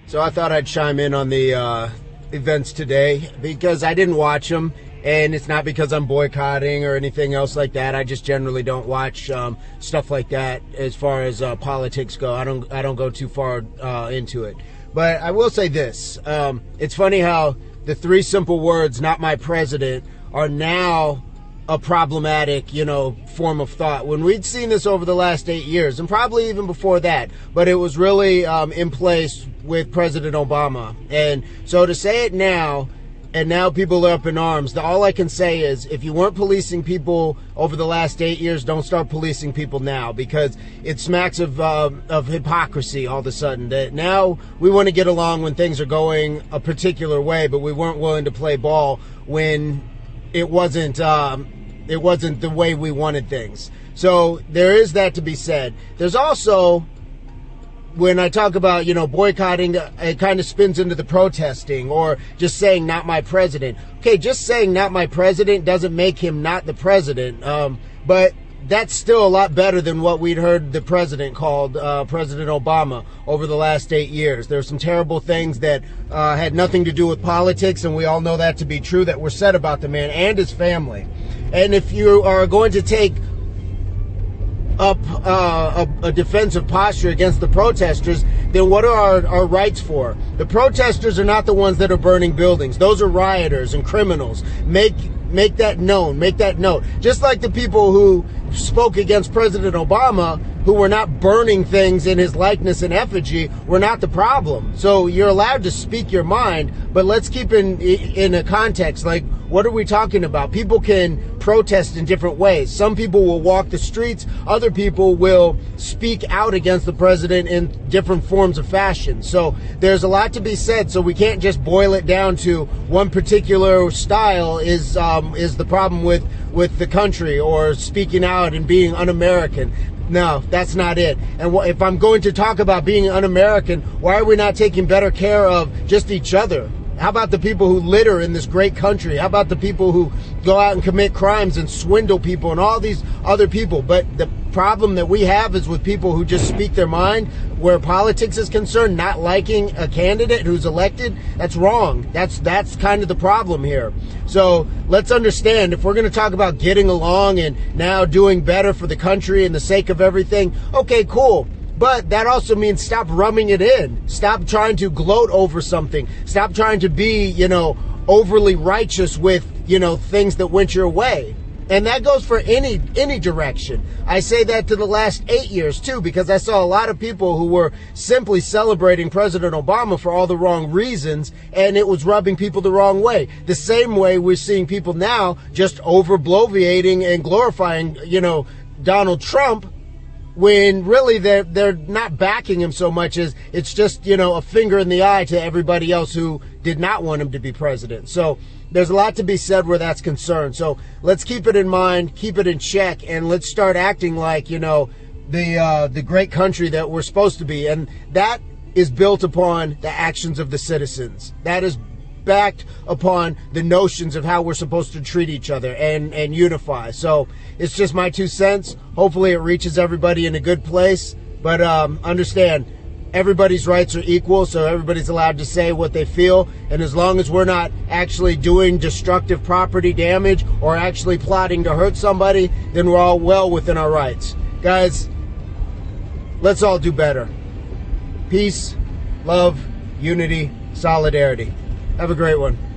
So I thought I'd chime in on the events today because I didn't watch them, and it's not because I'm boycotting or anything else like that. I just generally don't watch stuff like that as far as politics go. I don't go too far into it. But I will say this. It's funny how the three simple words, "not my president," are now a problematic, form of thought. When we'd seen this over the last 8 years, and probably even before that, but it was really in place with President Obama. And so to say it now, and now people are up in arms, all I can say is, if you weren't policing people over the last 8 years, don't start policing people now, because it smacks of hypocrisy all of a sudden. That now we want to get along when things are going a particular way, but we weren't willing to play ball when it wasn't the way we wanted things. So there is that to be said. There's also, when I talk about, boycotting, it kind of spins into the protesting or just saying "not my president." Okay, just saying "not my president" doesn't make him not the president. But that's still a lot better than what we'd heard the president called President Obama over the last 8 years. There's some terrible things that had nothing to do with politics, and we all know that to be true, that were said about the man and his family. And if you are going to take up a defensive posture against the protesters, then what are our rights for? The protesters are not the ones that are burning buildings. Those are rioters and criminals. Make that known. Make that note. Just like the people who spoke against President Obama, who were not burning things in his likeness and effigy, were not the problem. So you're allowed to speak your mind, but let's keep in a context. Like, what are we talking about? People can protest in different ways. Some people will walk the streets. Other people will speak out against the president in different forms of fashion. So there's a lot to be said. So we can't just boil it down to one particular style is the problem with the country, or speaking out and being un-American. No, that's not it. And if I'm going to talk about being un-American, why are we not taking better care of just each other? How about the people who litter in this great country? How about the people who go out and commit crimes and swindle people and all these other people? But the problem that we have is with people who just speak their mind where politics is concerned, not liking a candidate who's elected. That's wrong. That's kind of the problem here. So let's understand, if we're going to talk about getting along and now doing better for the country and the sake of everything, okay, cool. But that also means stop rubbing it in. Stop trying to gloat over something. Stop trying to be, overly righteous with, things that went your way. And that goes for any direction. I say that to the last 8 years too, because I saw a lot of people who were simply celebrating President Obama for all the wrong reasons, and it was rubbing people the wrong way. The same way we're seeing people now just over bloviating and glorifying, Donald Trump, when really they're not backing him so much as it's just, a finger in the eye to everybody else who did not want him to be president. So there's a lot to be said where that's concerned. So let's keep it in mind, keep it in check, and let's start acting like, the great country that we're supposed to be. And that is built upon the actions of the citizens. That is backed upon the notions of how we're supposed to treat each other and unify. So it's just my 2 cents. Hopefully it reaches everybody in a good place. But understand, everybody's rights are equal, so everybody's allowed to say what they feel. And as long as we're not actually doing destructive property damage or actually plotting to hurt somebody, then we're all well within our rights. Guys, let's all do better. Peace, love, unity, solidarity. Have a great one.